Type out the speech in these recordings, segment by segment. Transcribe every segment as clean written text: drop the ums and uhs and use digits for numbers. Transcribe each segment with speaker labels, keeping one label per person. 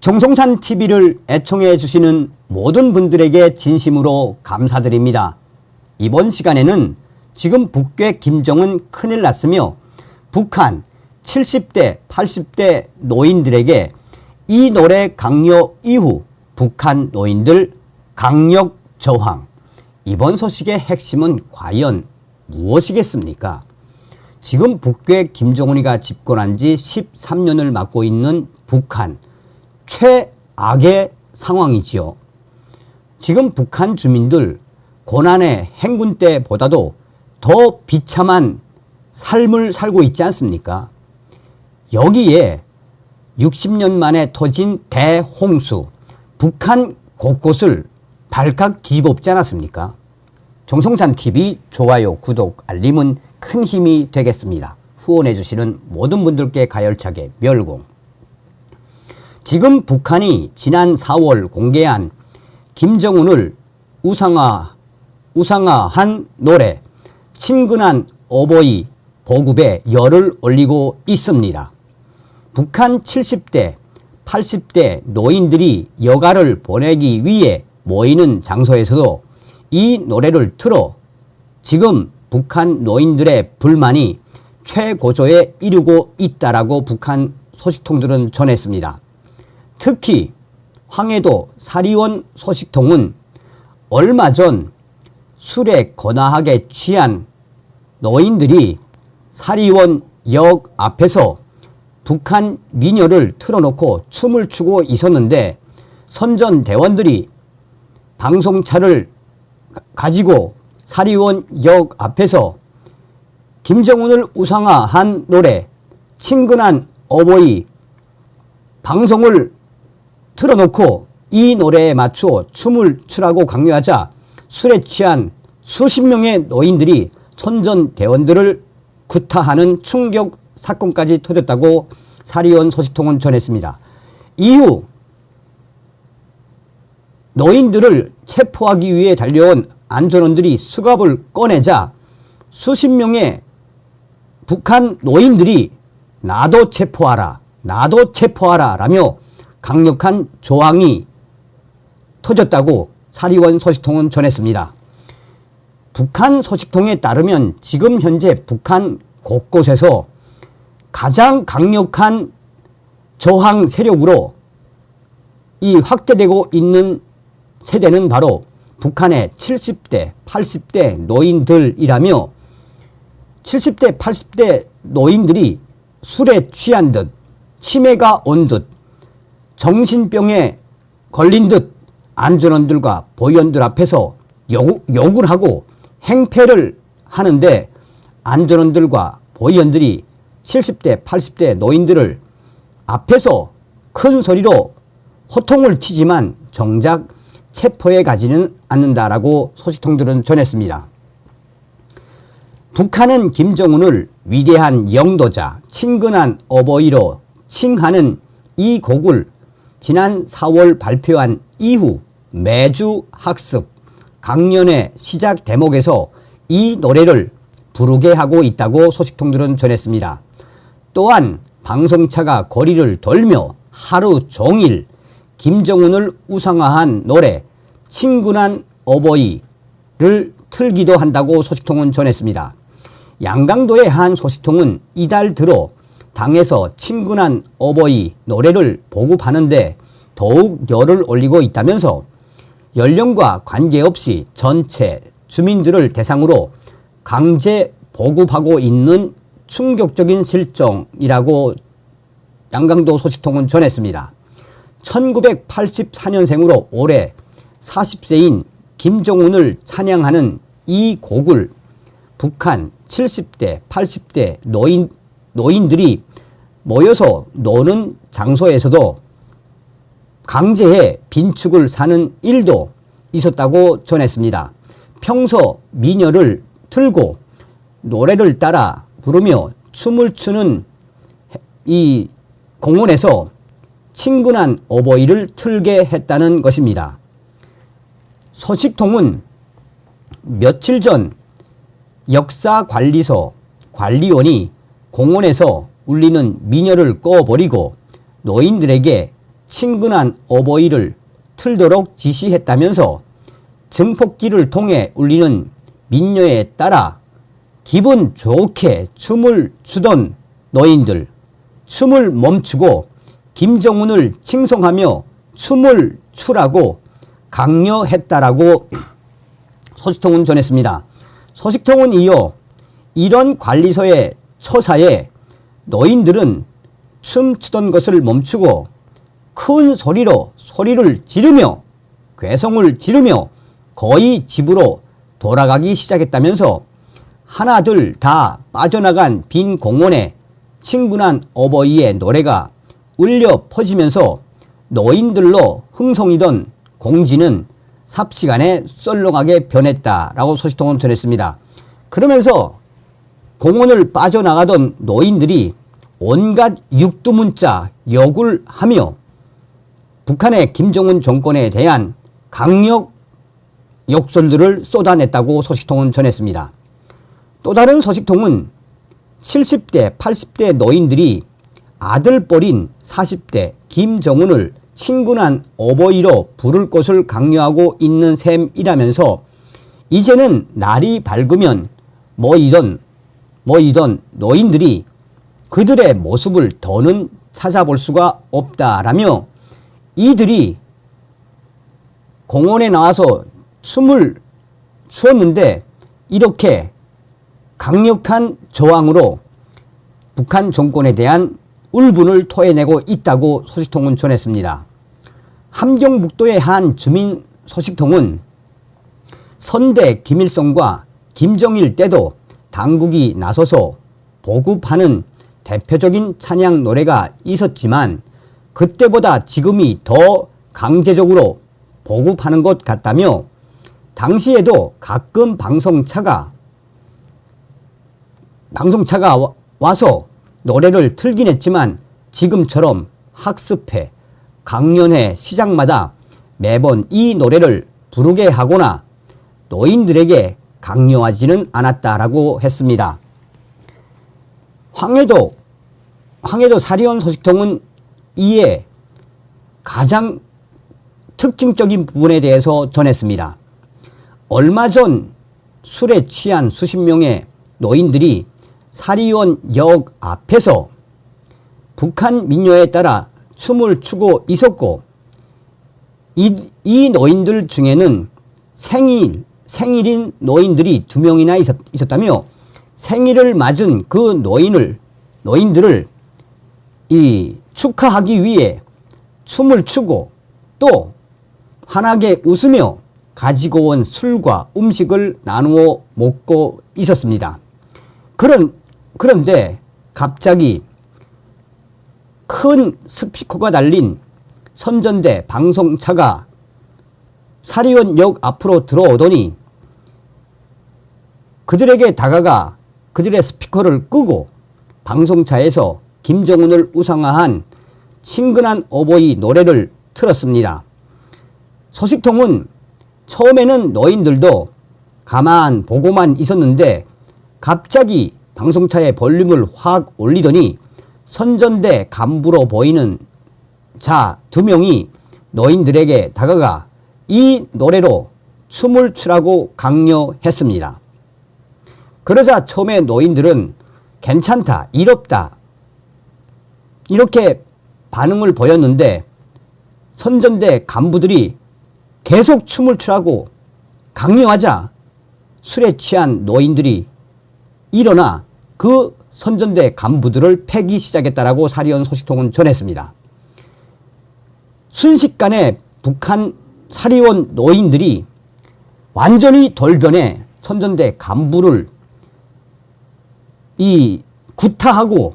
Speaker 1: 정성산 TV를 애청해 주시는 모든 분들에게 진심으로 감사드립니다. 이번 시간에는 지금 북괴 김정은 큰일 났으며 북한 70대 80대 노인들에게 이 노래 강요 이후 북한 노인들 강력 저항, 이번 소식의 핵심은 과연 무엇이겠습니까? 지금 북괴 김정은이가 집권한 지 13년을 맞고 있는 북한, 최악의 상황이지요. 지금 북한 주민들 고난의 행군 때보다도 더 비참한 삶을 살고 있지 않습니까? 여기에 60년 만에 터진 대홍수, 북한 곳곳을 발칵 뒤집었지 않았습니까? 정성산 TV 좋아요, 구독, 알림은 큰 힘이 되겠습니다. 후원해 주시는 모든 분들께 가열차게 멸공. 지금 북한이 지난 4월 공개한 김정은을 우상화한 노래 친근한 어버이 보급에 열을 올리고 있습니다. 북한 70대 80대 노인들이 여가를 보내기 위해 모이는 장소에서도 이 노래를 틀어 지금 북한 노인들의 불만이 최고조에 이르고 있다라고 북한 소식통들은 전했습니다. 특히 황해도 사리원 소식통은 얼마 전 술에 거나하게 취한 노인들이 사리원 역 앞에서 북한 민요를 틀어놓고 춤을 추고 있었는데 선전대원들이 방송차를 가지고 사리원 역 앞에서 김정은을 우상화한 노래 친근한 어버이 방송을 틀어놓고 이 노래에 맞추어 춤을 추라고 강요하자 술에 취한 수십 명의 노인들이 선전대원들을 구타하는 충격 사건까지 터졌다고 사리원 소식통은 전했습니다. 이후 노인들을 체포하기 위해 달려온 안전원들이 수갑을 꺼내자 수십 명의 북한 노인들이 나도 체포하라, 나도 체포하라 라며 강력한 저항이 터졌다고 사리원 소식통은 전했습니다. 북한 소식통에 따르면 지금 현재 북한 곳곳에서 가장 강력한 저항 세력으로 이 확대되고 있는 세대는 바로 북한의 70대 80대 노인들이라며 70대 80대 노인들이 술에 취한 듯 치매가 온 듯 정신병에 걸린 듯 안전원들과 보위원들 앞에서 욕을 하고 행패를 하는데 안전원들과 보위원들이 70대 80대 노인들을 앞에서 큰 소리로 호통을 치지만 정작 체포해 가지는 않는다라고 소식통들은 전했습니다. 북한은 김정은을 위대한 영도자, 친근한 어버이로 칭하는 이 곡을 지난 4월 발표한 이후 매주 학습, 강연의 시작 대목에서 이 노래를 부르게 하고 있다고 소식통들은 전했습니다. 또한 방송차가 거리를 돌며 하루 종일 김정은을 우상화한 노래 친근한 어버이를 틀기도 한다고 소식통은 전했습니다. 양강도의 한 소식통은 이달 들어 당에서 친근한 어버이 노래를 보급하는데 더욱 열을 올리고 있다면서 연령과 관계없이 전체 주민들을 대상으로 강제 보급하고 있는 충격적인 실정이라고 양강도 소식통은 전했습니다. 1984년생으로 올해 40세인 김정은을 찬양하는 이 곡을 북한 70대 80대 노인들이 모여서 노는 장소에서도 강제해 빈축을 사는 일도 있었다고 전했습니다. 평소 민요를 틀고 노래를 따라 부르며 춤을 추는 이 공원에서 친근한 어버이를 틀게 했다는 것입니다. 소식통은 며칠 전 역사관리소 관리원이 공원에서 울리는 민요를 꺼버리고 노인들에게 친근한 어버이를 틀도록 지시했다면서 증폭기를 통해 울리는 민요에 따라 기분 좋게 춤을 추던 노인들, 춤을 멈추고 김정은을 칭송하며 춤을 추라고 강요했다라고 소식통은 전했습니다. 소식통은 이어 이런 관리소의 처사에 노인들은 춤추던 것을 멈추고 큰 소리로 소리를 지르며 괴성을 지르며 거의 집으로 돌아가기 시작했다면서 하나둘 다 빠져나간 빈 공원에 친근한 어버이의 노래가 울려 퍼지면서 노인들로 흥성이던 공지는 삽시간에 썰렁하게 변했다라고 소식통은 전했습니다. 그러면서 공원을 빠져나가던 노인들이 온갖 육두문자 욕을 하며 북한의 김정은 정권에 대한 강력 욕설들을 쏟아냈다고 소식통은 전했습니다. 또 다른 소식통은 70대, 80대 노인들이 아들뻘인 40대 김정은을 친근한 어버이로 부를 것을 강요하고 있는 셈이라면서 이제는 날이 밝으면 모이던 노인들이 그들의 모습을 더는 찾아볼 수가 없다라며 이들이 공원에 나와서 춤을 추었는데 이렇게 강력한 저항으로 북한 정권에 대한 울분을 토해내고 있다고 소식통은 전했습니다. 함경북도의 한 주민 소식통은 선대 김일성과 김정일 때도 당국이 나서서 보급하는 대표적인 찬양 노래가 있었지만 그때보다 지금이 더 강제적으로 보급하는 것 같다며 당시에도 가끔 방송차가 와서 노래를 틀긴 했지만 지금처럼 학습회, 강연회 시장마다 매번 이 노래를 부르게 하거나 노인들에게 강요하지는 않았다라고 했습니다. 황해도 사리원 소식통은 이에 가장 특징적인 부분에 대해서 전했습니다. 얼마 전 술에 취한 수십 명의 노인들이 사리원역 앞에서 북한 민요에 따라 춤을 추고 있었고 이 노인들 중에는 생일인 노인들이 2명이나 있었다며 생일을 맞은 그 노인들을 축하하기 위해 춤을 추고 또 환하게 웃으며 가지고 온 술과 음식을 나누어 먹고 있었습니다. 그런데 갑자기 큰 스피커가 달린 선전대 방송차가 사리원역 앞으로 들어오더니 그들에게 다가가 그들의 스피커를 끄고 방송차에서 김정은을 우상화한 친근한 어버이 노래를 틀었습니다. 소식통은 처음에는 노인들도 가만 보고만 있었는데 갑자기 방송차의 볼륨을 확 올리더니 선전대 간부로 보이는 자 2명이 노인들에게 다가가 이 노래로 춤을 추라고 강요했습니다. 그러자 처음에 노인들은 괜찮다, 이롭다 이렇게 반응을 보였는데 선전대 간부들이 계속 춤을 추라고 강요하자 술에 취한 노인들이 일어나 그 선전대 간부들을 패기 시작했다라고 사리원 소식통은 전했습니다. 순식간에 북한 사리원 노인들이 완전히 돌변해 선전대 간부를 구타하고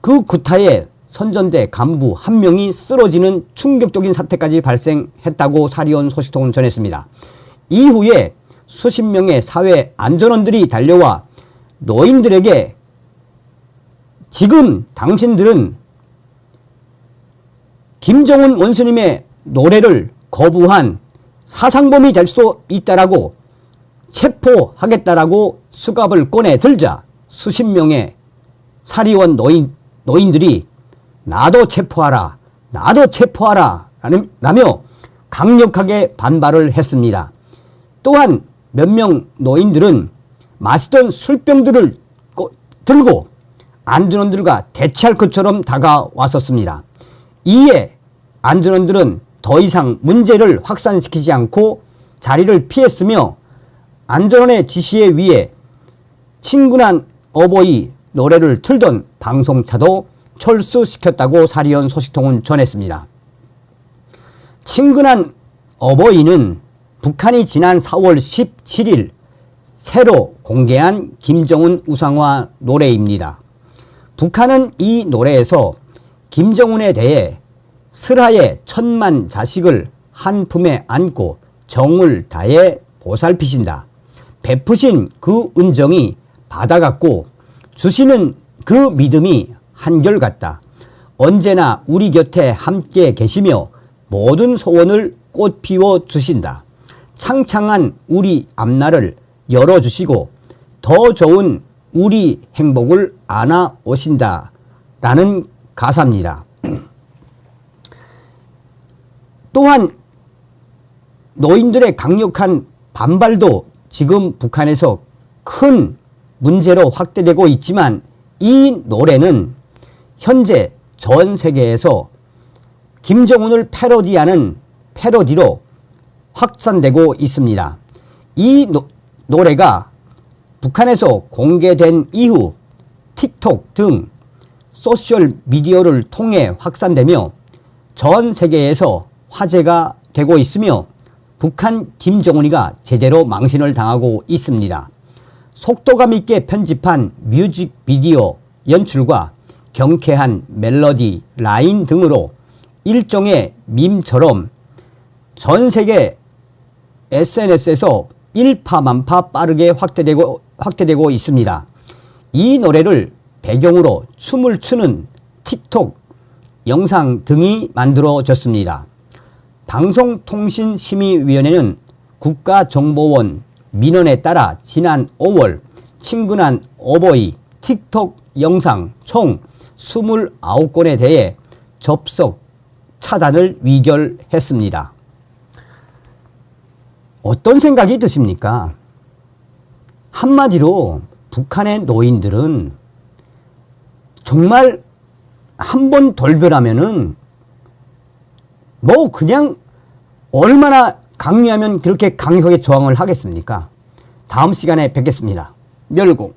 Speaker 1: 그 구타에 선전대 간부 1명이 쓰러지는 충격적인 사태까지 발생했다고 사리원 소식통은 전했습니다. 이후에 수십 명의 사회 안전원들이 달려와 노인들에게 지금 당신들은 김정은 원수님의 노래를 거부한 사상범이 될 수 있다라고 체포하겠다라고 수갑을 꺼내 들자 수십 명의 사리원 노인들이 나도 체포하라, 나도 체포하라 라며 강력하게 반발을 했습니다. 또한 몇 명 노인들은 마시던 술병들을 들고 안전원들과 대치할 것처럼 다가왔었습니다. 이에 안전원들은 더 이상 문제를 확산시키지 않고 자리를 피했으며 안전원의 지시에 의해 친근한 어버이 노래를 틀던 방송차도 철수시켰다고 사리온 소식통은 전했습니다. 친근한 어버이는 북한이 지난 4월 17일 새로 공개한 김정은 우상화 노래입니다. 북한은 이 노래에서 김정은에 대해 슬하에 1000만 자식을 한 품에 안고 정을 다해 보살피신다. 베푸신 그 은정이 바다 같고 주시는 그 믿음이 한결같다. 언제나 우리 곁에 함께 계시며 모든 소원을 꽃피워 주신다. 창창한 우리 앞날을 열어주시고 더 좋은 우리 행복을 안아 오신다 라는 가사입니다. 또한 노인들의 강력한 반발도 지금 북한에서 큰 문제로 확대되고 있지만 이 노래는 현재 전 세계에서 김정은을 패러디하는 패러디로 확산되고 있습니다. 이 노래가 북한에서 공개된 이후 틱톡 등 소셜미디어를 통해 확산되며 전 세계에서 화제가 되고 있으며 북한 김정은이가 제대로 망신을 당하고 있습니다. 속도감 있게 편집한 뮤직비디오 연출과 경쾌한 멜로디, 라인 등으로 일종의 밈처럼 전 세계 SNS에서 일파만파 빠르게 확대되고 있습니다. 이 노래를 배경으로 춤을 추는 틱톡 영상 등이 만들어졌습니다. 방송통신심의위원회는 국가정보원 민원에 따라 지난 5월 친근한 어버이 틱톡 영상 총 29건에 대해 접속 차단을 의결했습니다. 어떤 생각이 드십니까? 한마디로 북한의 노인들은 정말 한번 돌변하면은 뭐 그냥 얼마나 강요하면 그렇게 강력하게 저항을 하겠습니까? 다음 시간에 뵙겠습니다. 멸공.